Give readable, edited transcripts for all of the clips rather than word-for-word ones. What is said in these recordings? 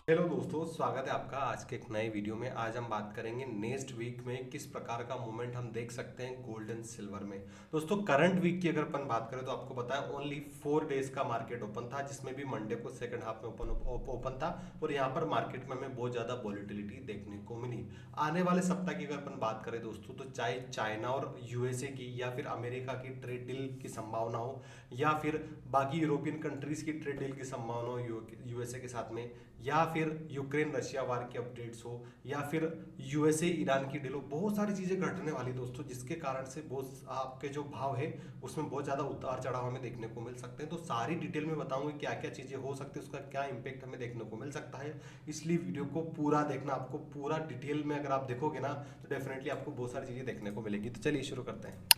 Hello दोस्तों, स्वागत है आपका आज के एक नए वीडियो में। आज हम बात करेंगे नेक्स्ट वीक में किस प्रकार का मूवमेंट हम देख सकते हैं गोल्ड एंड सिल्वर में। दोस्तों, करंट वीक की अगर अपन बात करें तो आपको पता है ओनली 4 डेज का मार्केट ओपन था, जिसमें भी मंडे को सेकंड हाफ में ओपन था और यहाँ पर मार्केट में हमें बहुत ज़्यादा वॉलिटिलिटी देखने को मिली। आने वाले सप्ताह की अगर अपन बात करें दोस्तों, तो चाहे चाइना और यूएसए की या फिर अमेरिका की ट्रेड डील की संभावना हो या फिर बाकी यूरोपियन कंट्रीज की ट्रेड डील की संभावना हो यूएसए के साथ में, या फिर यूक्रेन रशिया वार की अपडेट्स हो या फिर यूएसए ईरान की डील हो, बहुत सारी चीजें घटने वाली दोस्तों, जिसके कारण से बहुत आपके जो भाव है उसमें बहुत ज्यादा उतार चढ़ाव हमें देखने को मिल सकते हैं। तो सारी डिटेल में बताऊंगा क्या क्या चीजें हो सकती है, उसका क्या इंपैक्ट हमें देखने को मिल सकता है। इसलिए वीडियो को पूरा देखना, आपको पूरा डिटेल में अगर आप देखोगे ना तो डेफिनेटली आपको बहुत सारी चीजें देखने को मिलेगी। तो चलिए शुरू करते हैं।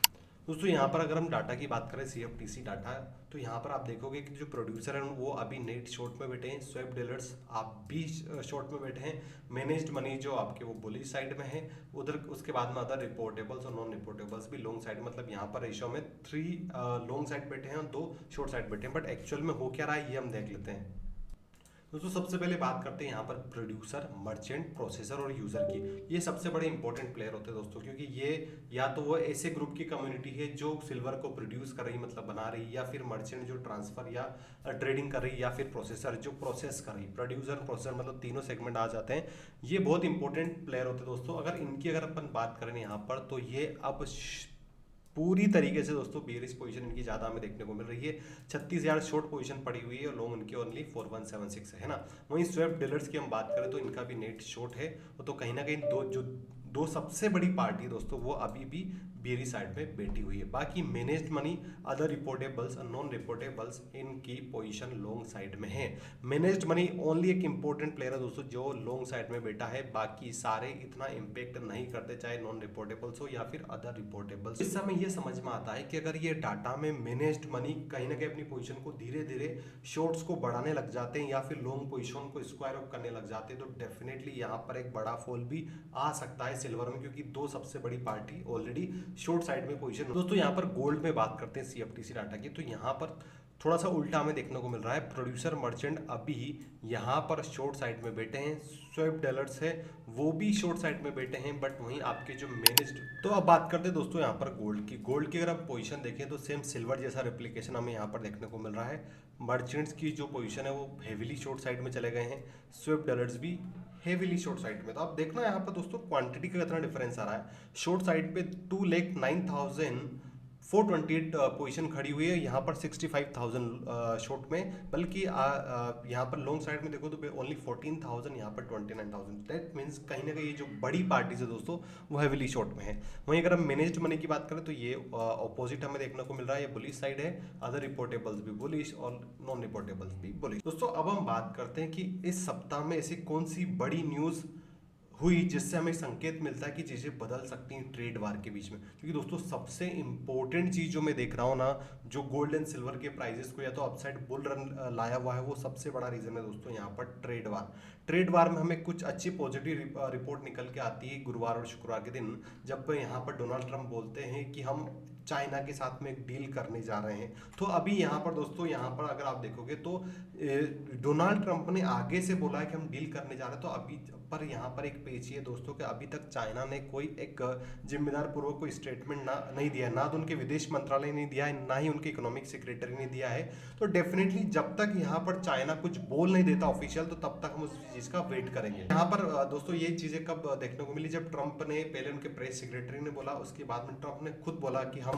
दोस्तों, यहाँ पर अगर हम डाटा की बात करें, सीएफटीसी डाटा, तो यहाँ पर आप देखोगे कि जो प्रोड्यूसर हैं वो अभी नेट शॉर्ट में बैठे हैं। स्वेप डीलर्स आप भी शॉर्ट में बैठे हैं। मैनेज्ड मनी जो आपके वो बुलिश साइड में है उधर। उसके बाद में अदर रिपोर्टेबल्स और नॉन रिपोर्टेबल्स भी लॉन्ग साइड, मतलब यहाँ पर रेशियो में 3 लॉन्ग साइड बैठे हैं और 2 शॉर्ट साइड बैठे हैं। बट एक्चुअल में हो क्या रहा है ये हम देख लेते हैं। दोस्तों, सबसे पहले बात करते हैं यहाँ पर प्रोड्यूसर, मर्चेंट, प्रोसेसर और यूजर की। ये सबसे बड़े इंपॉर्टेंट प्लेयर होते हैं दोस्तों, क्योंकि ये या तो वो ऐसे ग्रुप की कम्युनिटी है जो सिल्वर को प्रोड्यूस कर रही, मतलब बना रही, या फिर मर्चेंट जो ट्रांसफर या ट्रेडिंग कर रही, या फिर प्रोसेसर जो प्रोसेस कर रही। प्रोड्यूसर प्रोसेसर मतलब तीनों सेगमेंट आ जाते हैं। ये बहुत इंपॉर्टेंट प्लेयर होते हैं दोस्तों। अगर इनकी अगर अपन बात करें यहाँ पर, तो ये अब पूरी तरीके से दोस्तों बेरिश पोजीशन इनकी ज्यादा हमें देखने को मिल रही है। 36,000 शॉर्ट पोजीशन पड़ी हुई है और लॉन्ग इनकी ओनली 4176 है ना। वहीं स्वेप डीलर्स की हम बात करें तो इनका भी नेट शॉर्ट है। तो कहीं ना कहीं दो सबसे बड़ी पार्टी दोस्तों वो अभी भी बेरी साइड में बैठी हुई है। बाकी मैनेज्ड मनी, अदर रिपोर्टेबल्स और नॉन रिपोर्टेबल्स इनकी पोजीशन लॉन्ग साइड में है। मैनेज्ड मनी ओनली एक इंपॉर्टेंट प्लेयर है दोस्तों जो लॉन्ग साइड में बैठा है, बाकी सारे इतना इम्पेक्ट नहीं करते, चाहे नॉन रिपोर्टेबल्स हो या फिर अदर रिपोर्टेबल्स। इस समय ये समझ में आता है कि अगर ये डाटा में मैनेज्ड मनी कहीं ना कहीं अपनी पोजीशन को धीरे धीरे शॉर्ट्स को बढ़ाने लग जाते हैं या फिर लॉन्ग पोजीशन को स्क्वायर अप करने लग जाते हैं, तो डेफिनेटली यहाँ पर एक बड़ा फॉल भी आ सकता है सिल्वर में, क्योंकि दो सबसे बड़ी पार्टी ऑलरेडी शॉर्ट साइड में पोजीशन। दोस्तों, यहाँ पर गोल्ड में बात करते हैं सीएफटीसी डाटा की, तो यहाँ पर थोड़ा सा उल्टा हमें देखने को मिल रहा है। प्रोड्यूसर मर्चेंट अभी यहाँ पर शॉर्ट साइड में बैठे हैं। स्वेप डीलर्स है वो भी शॉर्ट साइड में बैठे हैं, बट वहीं आपके जो मैनेज्ड। तो अब बात करते हैं दोस्तों यहाँ पर गोल्ड की अगर हम पोजीशन देखें तो सेम सिल्वर जैसा रेप्लिकेशन हमें यहाँ पर देखने को मिल रहा है। मर्चेंट्स की जो पोजीशन है वो हेविली शॉर्ट साइड में चले गए हैं। स्वेप डीलर्स भी हेविली शॉर्ट साइड में। तो आप देखना यहाँ पर दोस्तों क्वांटिटी का कितना डिफरेंस आ रहा है। शॉर्ट साइड पे 2,09,428 पोजीशन खड़ी हुई है, यहाँ पर 65,000 शॉर्ट में, बल्कि यहाँ पर लॉन्ग साइड में देखो तो ओनली 14,000, यहाँ पर 29,000। दैट मीन्स कहीं ना कहीं जो बड़ी पार्टीज है दोस्तों वो हेविली शॉर्ट में है। वहीं अगर हम मैनेज्ड मनी की बात करें तो ये ऑपोजिट हमें देखने को मिल रहा है, ये बुलिश साइड है। अदर रिपोर्टेबल्स भी बुलिश और नॉन रिपोर्टेबल्स भी बुलिश। दोस्तों, अब हम बात करते हैं कि इस सप्ताह में ऐसी कौन सी बड़ी न्यूज़ हुई जिससे हमें संकेत मिलता है कि चीज़ें बदल सकती हैं ट्रेड वार के बीच में। क्योंकि दोस्तों सबसे इंपॉर्टेंट चीज़ जो मैं देख रहा हूँ ना, जो गोल्ड एंड सिल्वर के प्राइजेस को या तो अपसाइड बुल रन लाया हुआ है, वो सबसे बड़ा रीजन है दोस्तों यहाँ पर ट्रेड वार में हमें कुछ अच्छी पॉजिटिव रिपोर्ट निकल के आती है गुरुवार और शुक्रवार के दिन, जब यहाँ पर डोनाल्ड ट्रंप बोलते हैं कि हम चाइना के साथ में एक डील करने जा रहे हैं। तो अभी यहाँ पर दोस्तों, यहाँ पर अगर आप देखोगे तो डोनाल्ड ट्रंप ने आगे से बोला है कि हम डील करने जा रहे हैं, तो अभी पर यहाँ पर एक पेची है दोस्तों कि अभी तक चाइना ने कोई एक जिम्मेदार पूर्वक कोई स्टेटमेंट नहीं दिया है, ना तो उनके विदेश मंत्रालय ने दिया है, ना ही उनके इकोनॉमिक सेक्रेटरी ने दिया है। तो डेफिनेटली जब तक यहाँ पर चाइना कुछ बोल नहीं देता ऑफिशियल, तो तब तक हम उस चीज का वेट करेंगे। यहाँ पर दोस्तों ये चीजें कब देखने को मिली, जब ट्रंप ने पहले उनके प्रेस सेक्रेटरी ने बोला, उसके बाद में ट्रंप ने खुद बोला कि हम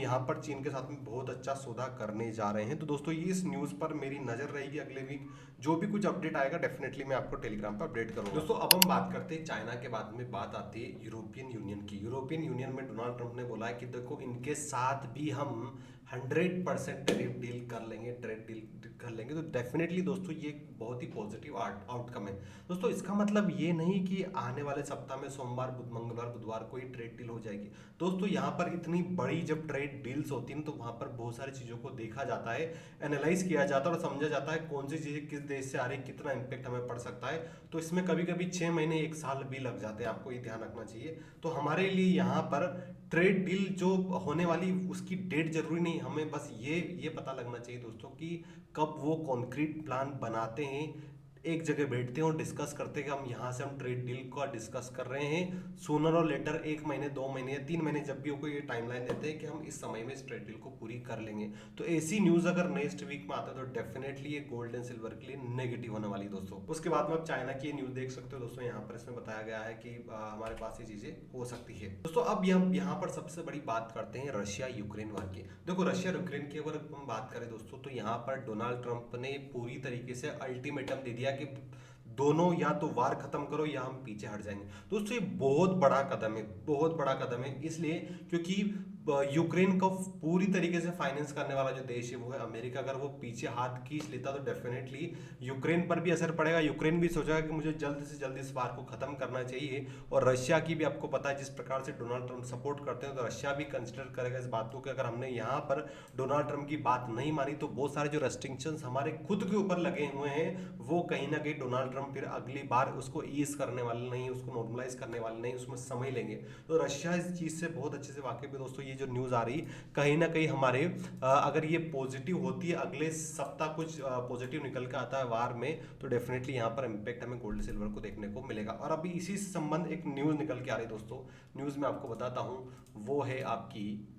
यहाँ पर चीन के साथ में बहुत अच्छा सौदा करने जा रहे हैं। तो दोस्तों ये इस न्यूज पर मेरी नजर रहेगी। अगले वीक जो भी कुछ अपडेट आएगा डेफिनेटली मैं आपको टेलीग्राम पर अपडेट करूंगा। दोस्तों, अब हम बात करते हैं चाइना के बाद में बात आती है यूरोपियन यूनियन की। यूरोपियन यूनियन में डोनाल्ड ट्रंप ने बोला है कि देखो इनके साथ भी हम 100% टैरिफ डील कर लेंगे, ट्रेड डील कर लेंगे। तो डेफिनेटली दोस्तों ये बहुत ही पॉजिटिव आउटकम है। दोस्तों, इसका मतलब ये नहीं कि आने वाले सप्ताह में सोमवार मंगलवार बुधवार को ही ट्रेड डील हो जाएगी। दोस्तों, यहाँ पर इतनी बड़ी जब ट्रेड डील्स होती हैं तो वहाँ पर बहुत सारी चीज़ों को देखा जाता है, एनालाइज किया जाता है और समझा जाता है कौन सी चीज़ें किस देश से आ रही, कितना इम्पेक्ट हमें पड़ सकता है। तो इसमें कभी कभी 6 महीने 1 साल भी लग जाते हैं, आपको ये ध्यान रखना चाहिए। तो हमारे लिए यहाँ पर ट्रेड डील जो होने वाली उसकी डेट जरूरी नहीं, हमें बस ये पता लगना चाहिए दोस्तों कि कब वो कॉन्क्रीट प्लान बनाते हैं। एक जगह बैठते हैं और डिस्कस करते हैं कि हम यहाँ से हम ट्रेड डील का डिस्कस कर रहे हैं। सूनर और लेटर 1 महीने 2 महीने या 3 महीने जब भी कोई टाइमलाइन देते हैं कि हम इस समय में इस ट्रेड डील को पूरी कर लेंगे। तो ऐसी न्यूज अगर नेक्स्ट वीक में आता है तो डेफिनेटली ये गोल्ड एंड सिल्वर के लिए नेगेटिव होने वाली दोस्तों। उसके बाद में आप चाइना की न्यूज देख सकते हो दोस्तों, यहाँ पर इसमें बताया गया है कि हमारे पास ये चीजें हो सकती है दोस्तों। अब यहाँ पर सबसे बड़ी बात करते हैं रशिया यूक्रेन वार की। देखो रशिया यूक्रेन की अगर हम बात करें दोस्तों तो यहाँ पर डोनाल्ड ट्रंप ने पूरी तरीके से अल्टीमेटम दे दिया कि दोनों या तो वार खत्म करो या हम पीछे हट जाएंगे। दोस्तों ये बहुत बड़ा कदम है, बहुत बड़ा कदम है, इसलिए क्योंकि यूक्रेन को पूरी तरीके से फाइनेंस करने वाला जो देश है वो है अमेरिका। अगर वो पीछे हाथ खींच लेता तो डेफिनेटली यूक्रेन पर भी असर पड़ेगा। यूक्रेन भी सोचेगा कि मुझे जल्द से जल्द इस वार को खत्म करना चाहिए। और रशिया की भी आपको पता है जिस प्रकार से डोनाल्ड ट्रंप सपोर्ट करते हैं तो रशिया भी कंसिडर करेगा इस बात को कि अगर हमने यहाँ पर डोनाल्ड ट्रंप की बात नहीं मानी तो बहुत सारे जो रेस्ट्रिक्शंस हमारे खुद के ऊपर लगे हुए हैं वो कहीं ना कहीं डोनाल्ड ट्रंप फिर अगली बार उसको ईज करने वाले नहीं, उसको नॉर्मलाइज करने वाले नहीं, उसमें समय लेंगे। तो रशिया इस चीज से बहुत अच्छे से वाकिफ है दोस्तों। ये जो न्यूज आ रही कहीं ना कहीं हमारे अगर ये पॉजिटिव होती है, अगले सप्ताह कुछ पॉजिटिव निकल के आता है वार में, तो डेफिनेटली यहाँ पर इंपैक्ट हमें गोल्ड सिल्वर को देखने को मिलेगा। और अभी इसी संबंध एक न्यूज निकल के आ रही दोस्तों, न्यूज में आपको बताता हूं, वो है आपकी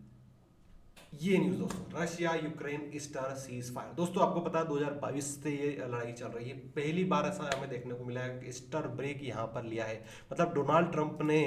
ये न्यूज दोस्तों, Russia Ukraine Easter cease fire. दोस्तों आपको पता है 2022 से ये लड़ाई चल रही है, पहली बार ऐसा हमें देखने को मिला है कि ईस्टर ब्रेक यहाँ पर लिया है। मतलब डोनाल्ड ट्रंप ने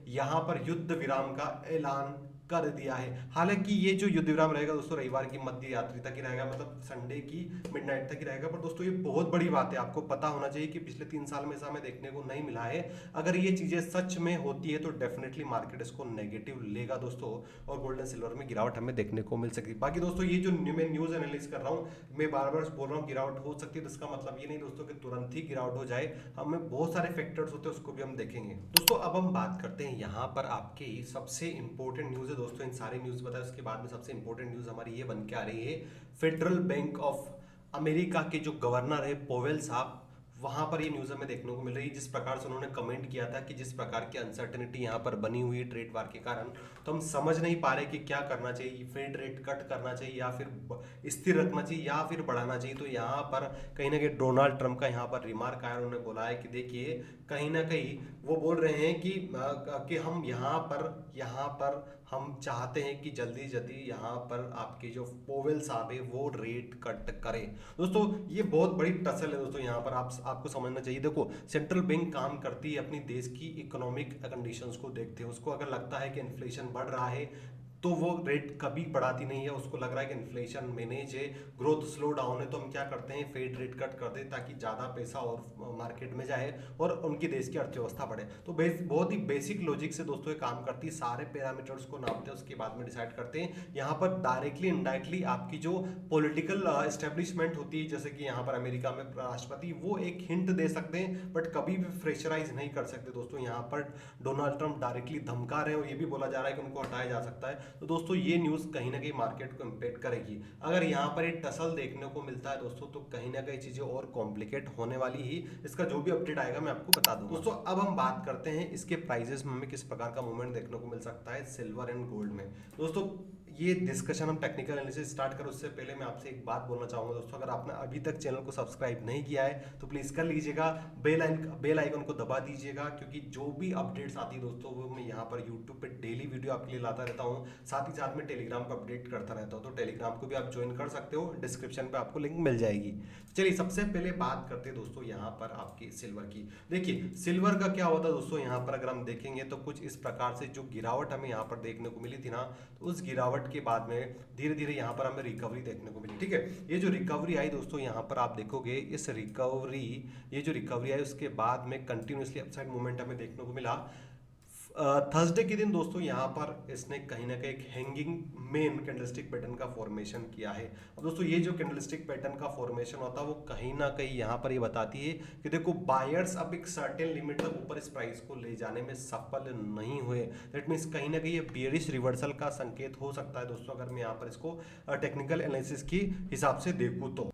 यहाँ पर युद्ध विराम का ऐलान कर दिया है। हालांकि ये जो युद्ध विराम रहेगा दोस्तों रविवार की मध्य रात्रि तक ही रहेगा, मतलब संडे की मिडनाइट तक ही रहेगा। पर दोस्तों ये बहुत बड़ी बात है, आपको पता होना चाहिए कि पिछले 3 साल में ऐसा हमें देखने को नहीं मिला है। अगर ये चीजें सच में होती है तो डेफिनेटली मार्केट इसको नेगेटिव लेगा दोस्तों, और गोल्ड एंड सिल्वर में गिरावट हमें देखने को मिल सकती है। बाकी दोस्तों ये जो मैं न्यूज एनालिसिस कर रहा हूँ, मैं बार बार बोल रहा हूँ गिरावट हो सकती है, तो इसका मतलब ये नहीं दोस्तों कि तुरंत ही गिरावट हो जाए, हमें बहुत सारे फैक्टर्स होते हैं उसको भी हम देखेंगे दोस्तों। अब हम बात करते हैं यहाँ पर आपके सबसे इंपॉर्टेंट न्यूज है दोस्तों, इन सारी न्यूज बताया उसके बाद में सबसे इंपॉर्टेंट न्यूज हमारी ये बन के आ रही है, फेडरल बैंक ऑफ अमेरिका के जो गवर्नर है पोवेल साहब, वहां पर ये न्यूज हमें देखने को मिल रही है। जिस प्रकार से उन्होंने कमेंट किया था कि जिस प्रकार की अनसर्टेनिटी यहाँ पर बनी हुई है ट्रेड वार के कारण, तो हम समझ नहीं पा रहे कि क्या करना चाहिए, फेड रेट कट करना चाहिए या फिर स्थिर रखना चाहिए या फिर बढ़ाना चाहिए। तो यहाँ पर कहीं ना कहीं डोनाल्ड ट्रंप का यहाँ पर रिमार्क आया, उन्होंने बोला है कि देखिए कहीं ना कहीं वो बोल रहे हैं कि हम यहाँ पर हम चाहते हैं कि जल्दी जल्दी यहाँ पर आपके जो पोवेल साहब है वो रेट कट करें। दोस्तों ये बहुत बड़ी टसल है दोस्तों, यहाँ पर आपको समझना चाहिए। देखो सेंट्रल बैंक काम करती है अपनी देश की इकोनॉमिक कंडीशंस को देखते हैं, उसको अगर लगता है कि इन्फ्लेशन बढ़ रहा है तो वो रेट कभी बढ़ाती नहीं है। उसको लग रहा है कि इन्फ्लेशन मैनेज है, ग्रोथ स्लो डाउन है, तो हम क्या करते हैं फेड रेट कट कर दें ताकि ज़्यादा पैसा और मार्केट में जाए और उनकी देश की अर्थव्यवस्था बढ़े। तो बहुत ही बेसिक लॉजिक से दोस्तों ये काम करती है, सारे पैरामीटर्स को नापते हैं उसके बाद में डिसाइड करते हैं। यहाँ पर डायरेक्टली इनडायरेक्टली आपकी जो पॉलिटिकल एस्टेब्लिशमेंट होती है, जैसे कि यहाँ पर अमेरिका में राष्ट्रपति, वो एक हिंट दे सकते हैं बट कभी भी प्रेशराइज नहीं कर सकते दोस्तों। यहाँ पर डोनाल्ड ट्रंप डायरेक्टली धमका रहे हैं और ये भी बोला जा रहा है कि उनको हटाया जा सकता है। तो दोस्तों ये न्यूज कहीं ना कहीं मार्केट को इंपैक्ट करेगी। अगर यहाँ पर एक टसल देखने को मिलता है दोस्तों तो कहीं ना कहीं चीजें और कॉम्प्लिकेट होने वाली ही, इसका जो भी अपडेट आएगा मैं आपको बता दूंगा दोस्तों। अब हम बात करते हैं इसके प्राइजेस में हमें किस प्रकार का मूवमेंट देखने को मिल सकता है सिल्वर एंड गोल्ड में। दोस्तों ये डिस्कशन हम टेक्निकल एनालिसिस स्टार्ट करें उससे पहले मैं आपसे एक बात बोलना चाहूंगा दोस्तों, अगर आपने अभी तक चैनल को सब्सक्राइब नहीं किया है तो प्लीज कर लीजिएगा, बेल आइकन को दबा दीजिएगा, क्योंकि जो भी अपडेट्स आती है दोस्तों वो मैं यहाँ पर यूट्यूब पे डेली वीडियो आपके लिए लाता रहता हूँ। साथ ही साथ में टेलीग्राम पर अपडेट करता रहता हूँ, तो टेलीग्राम को भी आप ज्वाइन कर सकते हो, डिस्क्रिप्शन पे आपको लिंक मिल जाएगी। चलिए सबसे पहले बात करते हैं दोस्तों यहाँ पर आपकी सिल्वर की। देखिए सिल्वर का क्या होता है दोस्तों, यहाँ पर अगर हम देखेंगे तो कुछ इस प्रकार से जो गिरावट हमें यहाँ पर देखने को मिली थी ना, तो उस गिरावट के बाद में धीरे धीरे यहाँ पर हमें रिकवरी देखने को मिली। ठीक है, ये जो रिकवरी आई दोस्तों यहाँ पर आप देखोगे इस रिकवरी, ये जो रिकवरी आई उसके बाद में कंटिन्यूसली अपसाइड मूवमेंट हमें देखने को मिला। थर्सडे के दिन दोस्तों यहाँ पर इसने कहीं ना कहीं एक हैंगिंग मेन कैंडलस्टिक पैटर्न का फॉर्मेशन किया है। अब दोस्तों ये जो कैंडलस्टिक पैटर्न का फॉर्मेशन होता है वो कहीं ना कहीं यहाँ पर ये बताती है कि देखो बायर्स अब एक सर्टेन लिमिट तक ऊपर इस प्राइस को ले जाने में सफल नहीं हुए। दैट मीन्स कहीं ना कहीं ये बियरिश रिवर्सल का संकेत हो सकता है दोस्तों, अगर मैं यहाँ पर इसको टेक्निकल एनालिसिस की हिसाब से देखूँ तो।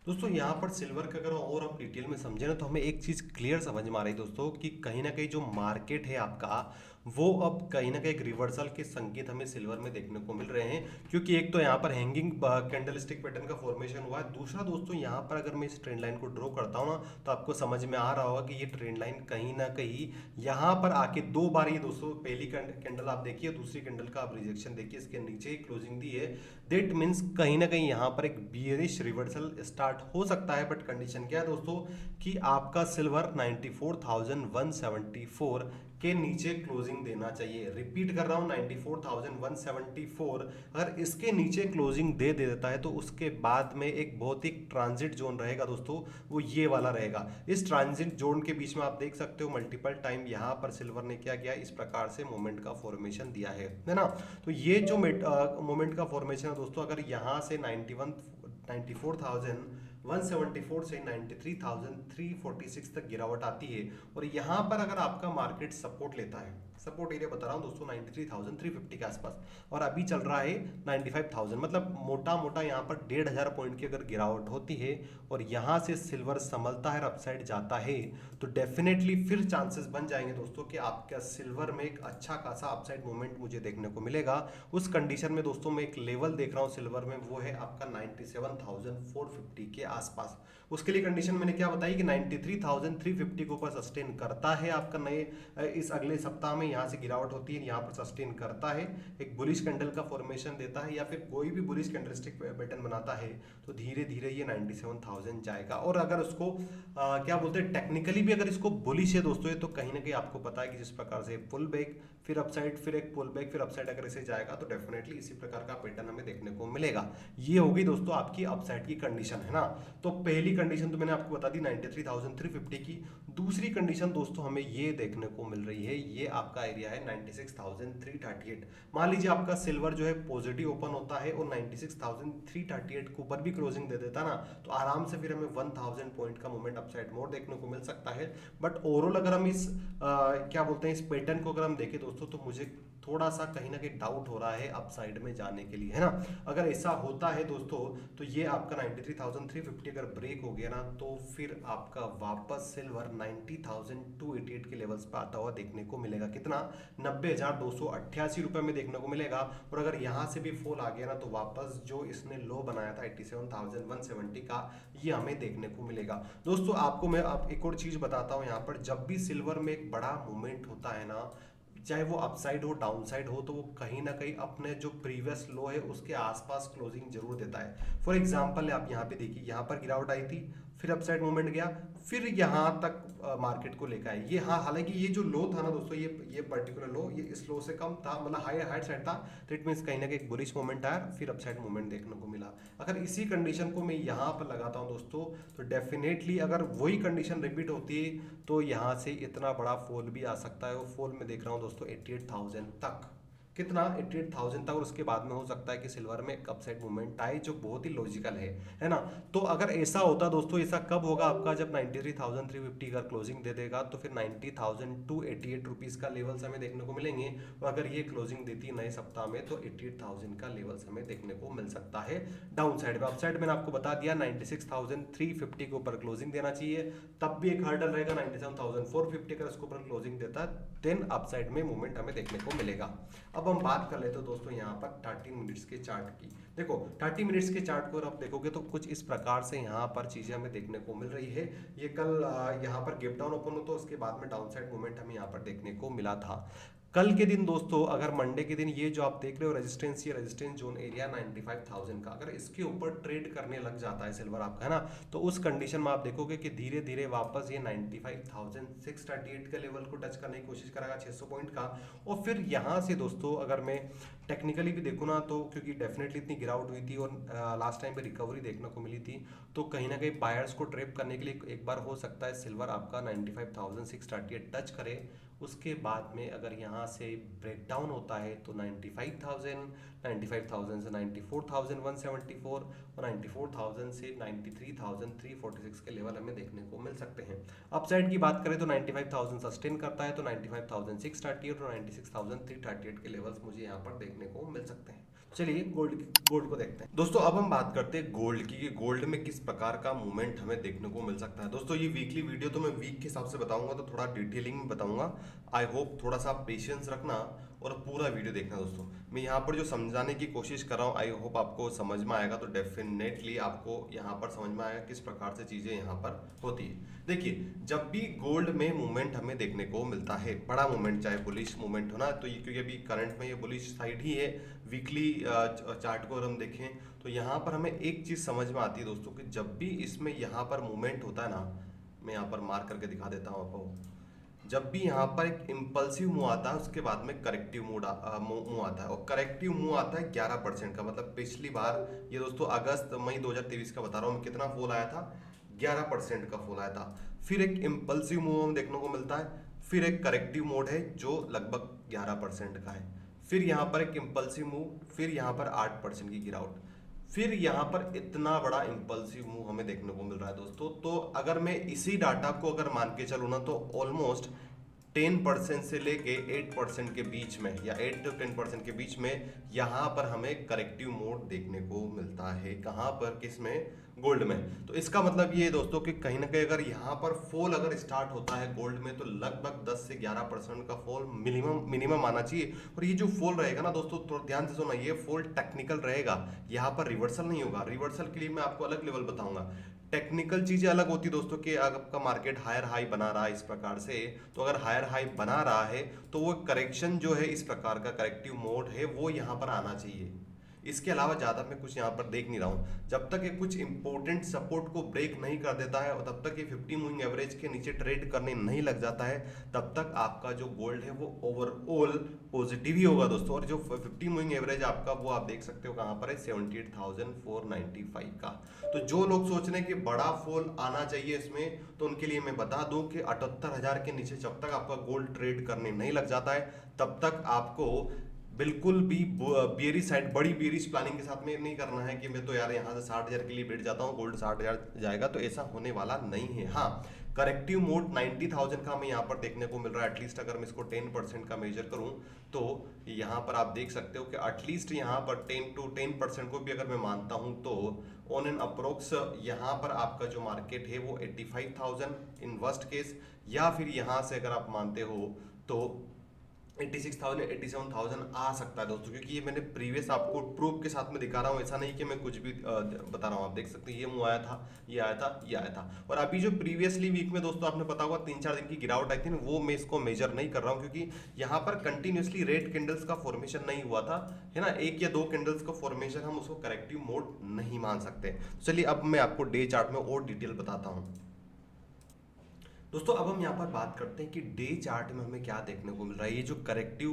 दोस्तों यहाँ पर सिल्वर का अगर और आप डिटेल में समझे ना तो हमें एक चीज़ क्लियर समझ में आ रही है दोस्तों कि कहीं ना कहीं जो मार्केट है आपका वो अब कहीं ना कहीं एक रिवर्सल के संकेत हमें सिल्वर में देखने को मिल रहे हैं, क्योंकि एक तो यहाँ पर हैंगिंग कैंडलस्टिक पैटर्न का फॉर्मेशन हुआ है। दूसरा दोस्तों यहाँ पर अगर मैं इस ट्रेंड लाइन को ड्रॉ करता हूँ ना, तो आपको समझ में आ रहा होगा कि ये ट्रेंड लाइन कहीं ना कहीं यहाँ पर आके दो बार, ये दोस्तों पहली कैंडल आप देखिए, दूसरी कैंडल का आप रिजेक्शन देखिए, इसके नीचे ही क्लोजिंग दी है। दैट मीन्स कहीं ना कहीं यहाँ पर एक बियरिश रिवर्सल स्टार्ट हो सकता है। बट कंडीशन क्या है दोस्तों कि आपका सिल्वर 94,174 के नीचे क्लोजिंग देना चाहिए। रिपीट कर रहा हूं, 94,174 अगर इसके नीचे क्लोजिंग दे देता है तो उसके बाद में एक बहुत ही ट्रांजिट जोन रहेगा दोस्तों, वो ये वाला रहेगा। इस ट्रांजिट जोन के बीच में आप देख सकते हो मल्टीपल टाइम यहाँ पर सिल्वर ने क्या किया, इस प्रकार से मोमेंट का फॉर्मेशन दिया है ना। तो ये जो मोमेंट का फॉर्मेशन है दोस्तों, अगर यहाँ से 94,174 से 93,346 तक गिरावट आती है, और यहाँ पर अगर आपका मार्केट सपोर्ट लेता है, सपोर्ट एरिया बता रहा हूँ दोस्तों 93,350 के आसपास, और अभी चल रहा है 95,000, मतलब मोटा मोटा यहाँ पर 1,500 पॉइंट की अगर गिरावट होती है और यहाँ से सिल्वर संभलता है, अपसाइड जाता है, तो डेफिनेटली फिर चांसेस बन जाएंगे दोस्तों कि आपका सिल्वर में एक अच्छा खासा अपसाइड मूवमेंट मुझे देखने को मिलेगा। उस कंडीशन में दोस्तों मैं एक लेवल देख रहा हूँ सिल्वर में, वो है आपका 97,450 के आसपास। उसके लिए कंडीशन मैंने क्या बताई कि 93,350 के ऊपर सस्टेन करता है आपका नए इस अगले सप्ताह में, यहाँ से गिरावट होती है, यहाँ पर सस्टेन करता है, एक बुलिश कैंडल का फॉर्मेशन देता है, या फिर कोई भी बुलिश कैंडलस्टिक पैटर्न बनाता है, तो धीरे धीरे ये 97,000 जाएगा। और अगर उसको क्या बोलते हैं, टेक्निकली भी अगर इसको बुलिश है दोस्तों ये, तो कहीं ना कहीं आपको पता है कि जिस प्रकार से पुल बैक, फिर अपसाइड, फिर एक पुल बैक, फिर अपसाइड अगर इसे जाएगा, तो डेफिनेटली इसी प्रकार का पैटर्न हमें देखने को मिलेगा। ये होगी दोस्तों आपकी अपसाइड की कंडीशन, है ना। तो पहली कंडीशन तो मैंने आपको बता दी 93,350 की। दूसरी कंडीशन दोस्तों हमें ये देखने को मिल रही है, ये आपका एरिया है 96,338। मान लीजिए आपका सिल्वर जो है पॉजिटिव ओपन होता है और 96,338 के ऊपर भी क्लोजिंग दे देता ना, तो आराम से फिर हमें 1000 पॉइंट का मूवमेंट अपसाइड मोर देखने को मिल सकता है। बट ओवरऑल अगर हम इस क्या बोलते हैं, इस पैटर्न को अगर हम देखें दोस्तों, तो मुझे थोड़ा सा कहीं ना कहीं डाउट हो रहा है अपसाइड में जाने के लिए, है ना। अगर ऐसा होता है दोस्तों, तो ये आपका 93,350 अगर ब्रेक हो गया ना, तो फिर आपका वापस सिल्वर 90,288 के लेवल्स पे आता हुआ देखने को मिलेगा। कितना, 90,288 रुपए में देखने को मिलेगा। और अगर यहाँ से भी फॉल आ गया ना, तो वापस जो इसने लो बनाया था 87,170 का, ये हमें देखने को मिलेगा। दोस्तों आपको मैं एक और चीज बताता हूँ यहाँ पर, जब भी सिल्वर में एक बड़ा मूवमेंट होता है ना, चाहे वो अपसाइड हो डाउन साइड हो, तो वो कहीं ना कहीं अपने जो प्रीवियस लो है उसके आसपास क्लोजिंग जरूर देता है। फॉर एग्जांपल आप यहाँ पे देखिए, यहाँ पर गिरावट आई थी, फिर अपसाइड मूवमेंट गया, फिर यहाँ तक मार्केट को लेकर आए ये। हाँ, हालांकि ये जो लो था ना दोस्तों, ये पर्टिकुलर लो ये इस लो से कम था, मतलब हाई साइड था, तो इट मीन्स कहीं ना कहीं एक बुलिश मूवमेंट आया, फिर अपसाइड मूवमेंट देखने को मिला। अगर इसी कंडीशन को मैं यहाँ पर लगाता हूँ दोस्तों, तो डेफिनेटली अगर वही कंडीशन रिपीट होती है, तो यहाँ से इतना बड़ा फॉल भी आ सकता है। वो फॉल में देख रहा हूँ दोस्तों 88,000 तक, कितना, 88,000 तक। और उसके बाद में हो सकता है कि सिल्वर में एक अपसाइड मूवमेंट आए, जो बहुत ही लॉजिकल है ना। तो अगर ऐसा होता दोस्तों, ऐसा कब होगा आपका, जब 93,350 का क्लोजिंग दे देगा, तो फिर 90,288 रुपीज का लेवल्स हमें देखने को मिलेंगे। और अगर ये क्लोजिंग देती है नए सप्ताह में, तो 88,000 का लेवल्स हमें देखने को मिल सकता है डाउन साइड में। अपसाइड मैंने आपको बता दिया 96,350 के ऊपर क्लोजिंग देना चाहिए, तब भी एक हर्डल रहेगा 97,450 का, इसके ऊपर क्लोजिंग देता है, देन अपसाइड में मूवमेंट हमें देखने को मिलेगा। अब हम बात कर लेते हैं दोस्तों यहाँ पर 30 मिनट्स के चार्ट की। देखो 30 मिनट्स के चार्ट को आप देखोगे तो कुछ इस प्रकार से यहाँ पर चीजें हमें देखने को मिल रही है। ये कल यहाँ पर गैप डाउन ओपन हो, तो उसके बाद में डाउन साइड मूवमेंट हमें यहाँ पर देखने को मिला था। कल के दिन दोस्तों, अगर मंडे के दिन ये जो आप देख रहे हो रेजिस्टेंस, ये रेजिस्टेंस जोन एरिया 95,000 का, अगर इसके ऊपर ट्रेड करने लग जाता है सिल्वर आपका, है ना, तो उस कंडीशन में आप देखोगे कि धीरे धीरे वापस ये 95,638 का लेवल को टच करने की कोशिश करेगा, 600 पॉइंट का। और फिर यहाँ से दोस्तों अगर मैं टेक्निकली भी देखूँ ना, तो क्योंकि डेफिनेटली इतनी गिरावट हुई थी और लास्ट टाइम पे रिकवरी देखने को मिली थी, तो कहीं ना कहीं बायर्स को ट्रैप करने के लिए एक बार हो सकता है सिल्वर आपका 95,638 टच करे। उसके बाद में अगर यहाँ से ब्रेकडाउन होता है, तो 95,000, 95,000 से 94,174 और 94,000 से 93,346 के लेवल हमें देखने को मिल सकते हैं। अपसाइड की बात करें तो 95,000 सस्टेन करता है, तो 95,638 और 96,338 के लेवल्स मुझे यहाँ पर देखने को मिल सकते हैं। चलिए गोल्ड गोल्ड को देखते हैं दोस्तों। अब हम बात करते हैं गोल्ड की, कि गोल्ड में किस प्रकार का मूवमेंट हमें देखने को मिल सकता है। दोस्तों ये वीकली वीडियो तो मैं वीक के हिसाब से बताऊंगा, तो थोड़ा डिटेलिंग में बताऊंगा। आई होप थोड़ा सा आप पेशेंस रखना और पूरा वीडियो देखना। दोस्तों मैं यहाँ पर जो समझाने की कोशिश कर रहा हूँ, आई होप आपको समझ में आएगा। तो डेफिनेटली आपको यहाँ पर समझ में आएगा किस प्रकार से चीज़ें यहाँ पर होती है। देखिए जब भी गोल्ड में मूवमेंट हमें देखने को मिलता है, बड़ा मूवमेंट, चाहे बुलिश मूवमेंट हो ना, तो ये क्योंकि अभी करंट में ये बुलिश साइड ही है। वीकली चार्ट को अगर हम देखें तो यहाँ पर हमें एक चीज़ समझ में आती है दोस्तों, कि जब भी इसमें यहाँ पर मूवमेंट होता है ना, मैं यहाँ पर मार्क करके दिखा देता हूँ आपको। जब भी यहाँ पर एक इम्पल्सिव मूव आता है, उसके बाद में करेक्टिव मूव आता है, और करेक्टिव मूव आता है 11% का। मतलब पिछली बार ये दोस्तों अगस्त मई 2023 का बता रहा हूँ मैं, कितना फॉल आया था, 11% का फॉल आया था। फिर एक इम्पल्सिव मूव हमें देखने को मिलता है, फिर एक करेक्टिव मोड है जो लगभग 11% का है, फिर यहाँ पर एक इम्पल्सिव मूव, फिर यहाँ पर 8% की गिरावट, फिर यहाँ पर इतना बड़ा इम्पल्सिव मूव हमें देखने को मिल रहा है दोस्तों। तो अगर मैं इसी डाटा को अगर मान के चलूँ ना, तो ऑलमोस्ट 10% से लेके 8% के बीच में, या 8 to 10% के बीच में यहाँ पर हमें करेक्टिव मोड देखने को मिलता है। कहाँ पर, किस में, गोल्ड में। तो इसका मतलब ये है दोस्तों कि कहीं ना कहीं अगर यहाँ पर फॉल अगर स्टार्ट होता है गोल्ड में, तो लगभग 10 से 11% का फॉल मिनिमम मिनिमम आना चाहिए। और ये जो फॉल रहेगा ना दोस्तों, थोड़ा ध्यान से सुना, ये फॉल टेक्निकल रहेगा, यहाँ पर रिवर्सल नहीं होगा। रिवर्सल के लिए मैं आपको अलग लेवल बताऊंगा। टेक्निकल चीजें अलग होती है दोस्तों, कि अगर आपका मार्केट हायर हाई बना रहा है इस प्रकार से, तो अगर हायर हाई बना रहा है तो वो करेक्शन जो है, इस प्रकार का करेक्टिव मोड है, वो यहाँ पर आना चाहिए। इसके अलावा ज़्यादा मैं कुछ यहाँ पर देख नहीं रहा हूँ। जब तक ये कुछ इंपॉर्टेंट सपोर्ट को ब्रेक नहीं कर देता है, और तब तक ये 50 मूविंग एवरेज के नीचे ट्रेड करने नहीं लग जाता है, तब तक आपका जो गोल्ड है वो ओवरऑल पॉजिटिव ही होगा दोस्तों। और जो 50 मूविंग एवरेज आपका, वो आप देख सकते हो कहाँ पर है, 78,495 का। तो जो लोग सोच रहे हैं कि बड़ा फॉल आना चाहिए इसमें, तो उनके लिए मैं बता दूं कि 78,000 के नीचे जब तक आपका गोल्ड ट्रेड करने नहीं लग जाता है, तब तक आपको बिल्कुल भी बियरी साइड, बड़ी बियरिश प्लानिंग के साथ में नहीं करना है कि मैं तो यार यहाँ से 60,000 के लिए बैठ जाता हूँ, गोल्ड 60,000 जाएगा, तो ऐसा होने वाला नहीं है। हाँ, करेक्टिव मोड 90,000 का हमें यहाँ पर देखने को मिल रहा है। एटलीस्ट अगर मैं इसको 10% का मेजर करूँ, तो यहाँ पर आप देख सकते हो कि एटलीस्ट यहाँ पर 10% को भी अगर मैं मानता हूँ, तो ऑन एन अप्रोक्स यहाँ पर आपका जो मार्केट है वो 85,000 इन वर्स्ट केस, या फिर यहाँ से अगर आप मानते हो तो 86,000 87,000 आ सकता है दोस्तों। क्योंकि ये मैंने प्रीवियस आपको प्रूफ के साथ में दिखा रहा हूँ, ऐसा नहीं कि मैं कुछ भी बता रहा हूँ। आप देख सकते हैं ये मुँह आया था, ये आया था, ये आया था। और अभी जो प्रीवियसली वीक में दोस्तों आपने पता होगा 3-4 दिन की गिरावट आई थी ना, वो मैं इसको मेजर नहीं कर रहा हूँ, क्योंकि यहाँ पर कंटिन्यूसली रेड कैंडल्स का फॉर्मेशन नहीं हुआ था, है ना। 1 या 2 कैंडल्स का फॉर्मेशन, हम उसको करेक्टिव मोड नहीं मान सकते। चलिए अब मैं आपको डे चार्ट में और डिटेल बताता हूँ दोस्तों। अब हम यहाँ पर बात करते हैं कि डे चार्ट में हमें क्या देखने को मिल रहा है। ये जो करेक्टिव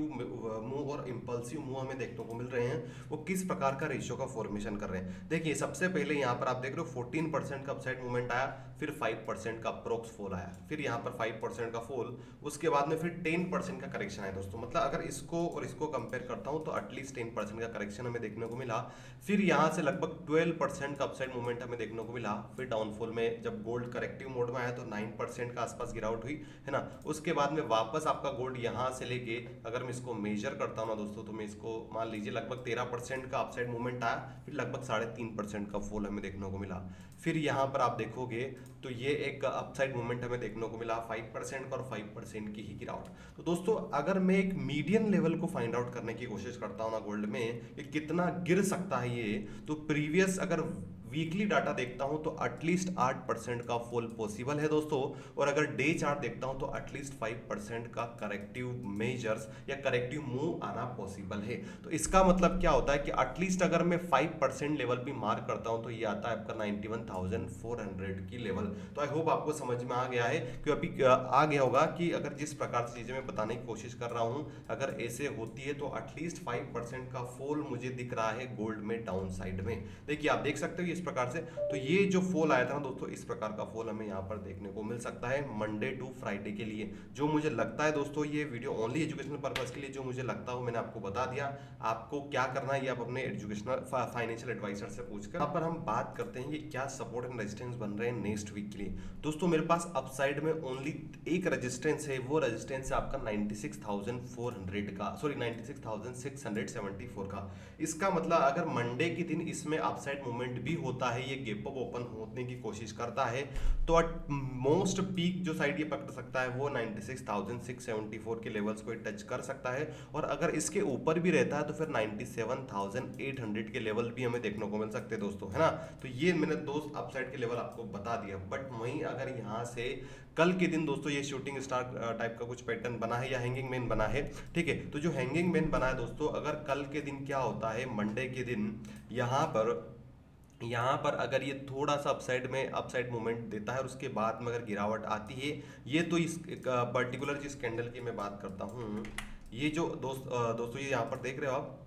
मूव और इम्पल्सिव मूव हमें देखने को मिल रहे हैं, वो किस प्रकार का रेशियो का फॉर्मेशन कर रहे हैं। देखिए सबसे पहले यहाँ पर आप देख रहे हो 14% का अपसाइड मूवमेंट आया, फिर 5% का अप्रोक्स फॉल आया, फिर यहाँ पर 5% का फॉल, उसके बाद में फिर 10% का करेक्शन आया दोस्तों। मतलब अगर इसको और इसको कंपेयर करता हूँ, तो एटलीस्ट 10% का करेक्शन हमें देखने को मिला। फिर यहाँ से लगभग 12% का अपसाइड मूवमेंट हमें देखने को मिला। फिर डाउनफॉल में जब गोल्ड करेक्टिव मोड में आया, तो 9% का आसपास गिरावट हुई, है ना। उसके बाद में वापस आपका गोल्ड यहाँ से लेके, अगर मैं इसको मेजर करता हूँ ना दोस्तों, तो मैं इसको मान लीजिए लगभग 13% का अपसाइड मूवमेंट आया, फिर लगभग 3.5% का फॉल हमें देखने को मिला। फिर यहाँ पर आप देखोगे तो ये एक अपसाइड मूवमेंट हमें देखने को मिला 5% का, और 5% की ही गिरावट। तो दोस्तों अगर मैं एक मीडियन लेवल को फाइंड आउट करने की कोशिश करता हूँ ना गोल्ड में, ये कितना गिर सकता है ये, तो प्रीवियस अगर वीकली डाटा देखता हूं तो एटलीस्ट 8% का फॉल पॉसिबल है दोस्तों। और अगर डे चार्ट देखता हूं तो एटलीस्ट 5% का करेक्टिव मेजर्स या करेक्टिव मूव आना पॉसिबल है। तो इसका मतलब क्या होता है कि एटलीस्ट अगर मैं 5% लेवल भी मार्क करता हूं, तो ये आता है आपका 91,400 की लेवल। तो आई होप आपको समझ में आ गया है, कि अभी आ गया होगा कि अगर जिस प्रकार से चीजें मैं बताने की कोशिश कर रहा हूं, अगर ऐसे होती है, तो एटलीस्ट 5% का फॉल मुझे दिख रहा है गोल्ड में डाउन साइड में। देखिए आप देख सकते हो ये प्रकार से। तो ये जो फॉल आया था ना दोस्तों, इस प्रकार का फॉल हमें यहाँ पर देखने को मिल सकता है मंडे टू फ्राइडे के लिए। जो मुझे लगता है दोस्तों, ये वीडियो ओनली एजुकेशनल पर्पज के लिए, जो मुझे लगता है मैंने आपको बता दिया। आपको क्या करना है ये आप अपने एजुकेशनल फाइनेंशियल एडवाइजर से पूछकर। यहाँ पर हम बात करते हैं ये क्या सपोर्ट एंड रेजिस्टेंस बन रहे हैं नेक्स्ट वीक के लिए। दोस्तों मेरे पास अपसाइड में ओनली एक रेजिस्टेंस है, वो रेजिस्टेंस है आपका 96,400 का, सॉरी 96,674 का। इसका मतलब अगर मंडे के दिन इसमें अपसाइड मूवमेंट भी होता है, ये गैप अप ओपन होने की कोशिश करता है, तो एट मोस्ट पीक जो साइड ये पकड़ सकता है वो 96,674 के लेवल्स को टच कर सकता है। और अगर इसके ऊपर भी रहता है तो फिर 97,800 के लेवल भी हमें देखने को मिल सकते हैं दोस्तों, है ना। तो ये मैंने दोस्त अपसाइड के लेवल आपको बता दिया। बट वहीं अगर यहाँ से कल के दिन दोस्तों ये शूटिंग स्टार टाइप का कुछ पैटर्न बना है या हैंगिंग मैन बना है, ठीक है। तो जो हैंगिंग मैन बना है दोस्तों, अगर कल के दिन क्या होता है, मंडे के दिन यहाँ पर अगर ये थोड़ा सा अपसाइड मूवमेंट देता है और उसके बाद में अगर गिरावट आती है, ये तो इस पर्टिकुलर जिस कैंडल की मैं बात करता हूँ, ये जो दोस्तों ये यहाँ पर देख रहे हो आप,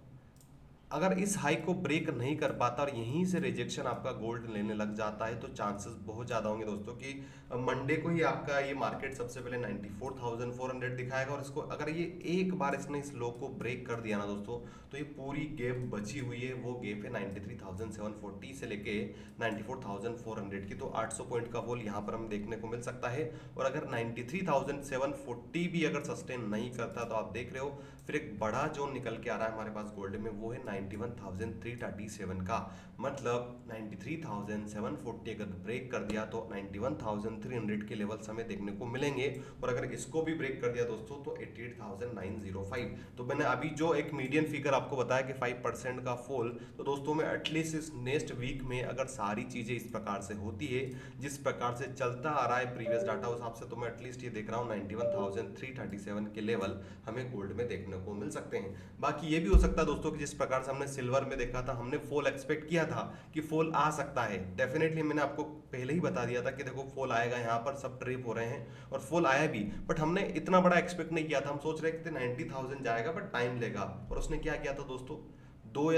अगर इस हाई को ब्रेक नहीं कर पाता और यहीं से रिजेक्शन आपका गोल्ड लेने लग जाता है, तो चांसेस बहुत ज़्यादा होंगे दोस्तों कि मंडे को ही आपका ये मार्केट सबसे पहले 94,400 दिखाएगा। और इसको अगर ये एक बार इसने इस लो को ब्रेक कर दिया ना दोस्तों, तो ये पूरी गैप बची हुई है, वो गैप है 93,740 से लेके 94,400 की। तो 800 पॉइंट का वॉल यहाँ पर हम देखने को मिल सकता है। और अगर 93,740 भी अगर सस्टेन नहीं करता, तो आप देख रहे हो फिर एक बड़ा जोन निकल के आ रहा है हमारे पास गोल्ड में, वो है 91,337 का। मतलब 93,740 अगर ब्रेक कर दिया तो 91,300 के लेवल्स हमें देखने को मिलेंगे। और अगर इसको भी ब्रेक कर दिया दोस्तों तो 88,905। तो मैंने अभी जो एक मीडियन फिगर आपको बताया कि 5% का फॉल, तो दोस्तों में एटलीस्ट इस नेक्स्ट वीक में अगर सारी चीजें इस प्रकार से होती है जिस प्रकार से चलता आ रहा है प्रीवियस डाटा उस हिसाब से, तो मैं एटलीस्ट ये देख रहा हूँ 91,337 के लेवल हमें गोल्ड में देखने को मिल सकते हैं। बाकी ये भी हो सकता है दोस्तों कि जिस प्रकार से हमने सिल्वर में देखा था, हमने फॉल एक्सपेक्ट किया था कि फॉल आ सकता है, डेफिनेटली मैंने आपको पहले ही बता दिया था कि देखो फॉल आएगा, यहाँ पर सब ट्रिप हो रहे हैं और फॉल आया भी। बट हमने इतना बड़ा एक्सपेक्ट नहीं किया था, हम सोच रहे थे 90,000 जाएगा बट टाइम लेगा। और उसने क्या किया था दोस्तों, दो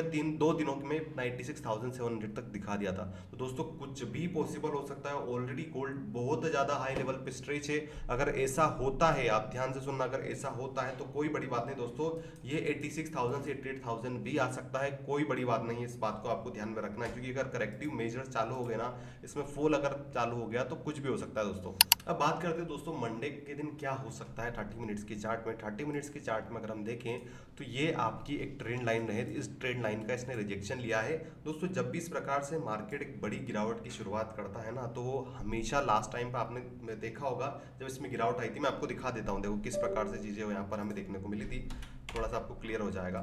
दिनों में 96,700 तक दिखा दिया था। तो दोस्तों कुछ भी पॉसिबल हो सकता है, ऑलरेडी गोल्ड बहुत ज्यादा हाई लेवल पे स्ट्रेच है। अगर ऐसा होता है, आप ध्यान से सुनना, अगर ऐसा होता है तो कोई बड़ी बात नहीं दोस्तों, ये 86,000 से 88,000 भी आ सकता है, कोई बड़ी बात नहीं है। इस बात को आपको ध्यान में रखना है, क्योंकि अगर करेक्टिव मेजर्स चालू हो गए ना, इसमें फॉल अगर चालू हो गया तो कुछ भी हो सकता है दोस्तों। अब बात करते हैं दोस्तों मंडे के दिन क्या हो सकता है 30 मिनट्स की चार्ट में। 30 मिनट्स की चार्ट में अगर हम देखें तो ये आपकी एक ट्रेंड लाइन रहे, इस ट्रेंड लाइन का इसने रिजेक्शन लिया है दोस्तों। जब भी इस प्रकार से मार्केट एक बड़ी गिरावट की शुरुआत करता है ना, तो वो हमेशा लास्ट टाइम पर आपने देखा होगा जब इसमें गिरावट आई थी, मैं आपको दिखा देता हूँ, देखो किस प्रकार से चीजें यहाँ पर हमें देखने को मिली थी, थोड़ा सा आपको क्लियर हो जाएगा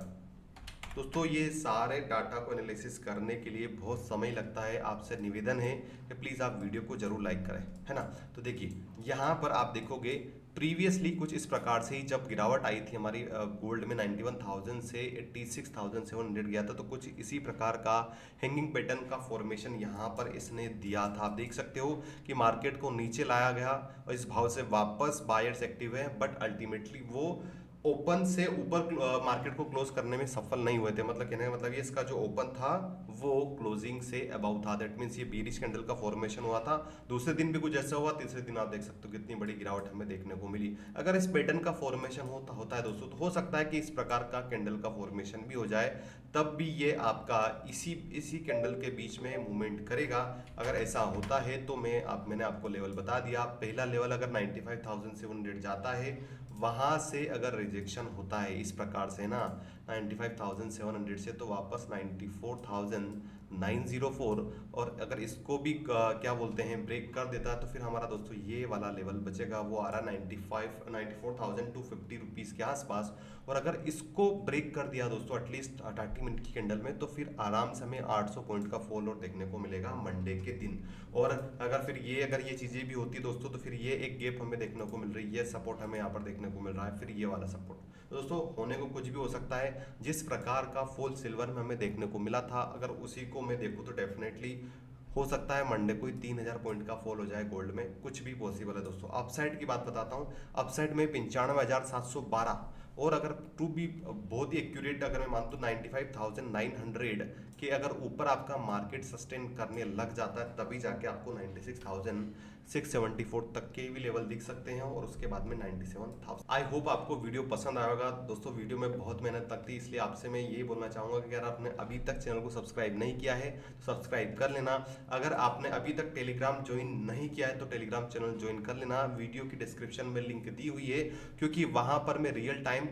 दोस्तों। ये सारे डाटा को एनालिसिस करने के लिए बहुत समय लगता है, आपसे निवेदन है कि प्लीज़ आप वीडियो को जरूर लाइक करें, है ना। तो देखिए यहाँ पर आप देखोगे प्रीवियसली कुछ इस प्रकार से ही जब गिरावट आई थी हमारी गोल्ड में 91,000 से 86,700 गया था, तो कुछ इसी प्रकार का हैंगिंग पैटर्न का फॉर्मेशन यहाँ पर इसने दिया था। आप देख सकते हो कि मार्केट को नीचे लाया गया और इस भाव से वापस बायर्स एक्टिव है, बट अल्टीमेटली वो ओपन से ऊपर मार्केट को क्लोज करने में सफल नहीं हुए थे। मतलब कहने का मतलब ये इसका जो ओपन था वो क्लोजिंग से अबाउ था, दैट मींस ये बीरिश कैंडल का फॉर्मेशन हुआ था। दूसरे दिन भी कुछ ऐसा हुआ, तीसरे दिन आप देख सकते हो कितनी बड़ी गिरावट हमें देखने को मिली। अगर इस पैटर्न का फॉर्मेशन होता है दोस्तों, तो हो सकता है कि इस प्रकार का कैंडल का फॉर्मेशन भी हो जाए, तब भी ये आपका इसी कैंडल के बीच में मूवमेंट करेगा। अगर ऐसा होता है तो मैंने आपको लेवल बता दिया। पहला लेवल अगर 95,700 जाता है, वहां से अगर रिजेक्शन होता है इस प्रकार से ना 95,700 से, तो वापस 94,904, और अगर इसको भी क्या बोलते हैं ब्रेक कर देता है, तो फिर हमारा दोस्तों ये वाला लेवल बचेगा, वो आ रहा 94,250 रुपीज़ के आसपास। और अगर इसको ब्रेक कर दिया दोस्तों एटलीस्ट 30 मिनट की कैंडल में, तो फिर आराम से हमें 800 पॉइंट का फॉल और देखने को मिलेगा मंडे के दिन। और अगर ये चीज़ें भी होती दोस्तों, तो फिर ये एक गैप हमें देखने को मिल रही है, सपोर्ट हमें यहाँ पर देखने को मिल रहा है, फिर ये वाला सपोर्ट दोस्तों होने को कुछ भी हो सकता है। जिस प्रकार का फॉल सिल्वर में हमें देखने को मिला था, अगर उसी को मैं देखूँ तो डेफिनेटली हो सकता है मंडे को ही 3,000 पॉइंट का फॉल हो जाए गोल्ड में, कुछ भी पॉसिबल है दोस्तों। अपसाइड की बात बताता हूँ, अपसाइड में 95,712 और अगर टू बी बहुत ही एक्यूरेट अगर मैं मान तो 95,900 के अगर ऊपर आपका मार्केट सस्टेन करने लग जाता है, तभी जाके आपको 96,674 तक के भी लेवल दिख सकते हैं और उसके बाद में 97,000। आई होप आपको वीडियो पसंद आएगा दोस्तों। वीडियो में बहुत मेहनत लगती है, इसलिए आपसे मैं ये बोलना चाहूंगा कि अगर आपने अभी तक चैनल को सब्सक्राइब नहीं किया है तो सब्सक्राइब कर लेना। अगर आपने अभी तक टेलीग्राम ज्वाइन नहीं किया है तो टेलीग्राम चैनल ज्वाइन कर लेना, वीडियो की डिस्क्रिप्शन में लिंक दी हुई है, क्योंकि वहां पर मैं रियल टाइम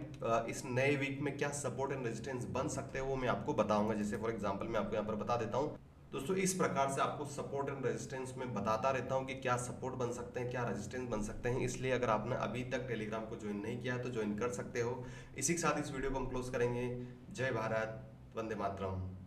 इस नए वीक में क्या सपोर्ट एंड रेजिस्टेंस बन सकते हैं वो मैं आपको बताऊंगा। जैसे फॉर एग्जांपल मैं आपको यहाँ पर बता देता हूँ दोस्तों, इस प्रकार से आपको सपोर्ट एंड रेजिस्टेंस में बताता रहता हूँ कि क्या सपोर्ट बन सकते हैं, क्या रेजिस्टेंस बन सकते हैं। इसलिए अगर आपने अभी तक टेलीग्राम को ज्वाइन नहीं किया है तो ज्वाइन कर सकते हो। इसी के साथ इस वीडियो को हम क्लोज करेंगे। जय भारत, वंदे मातरम।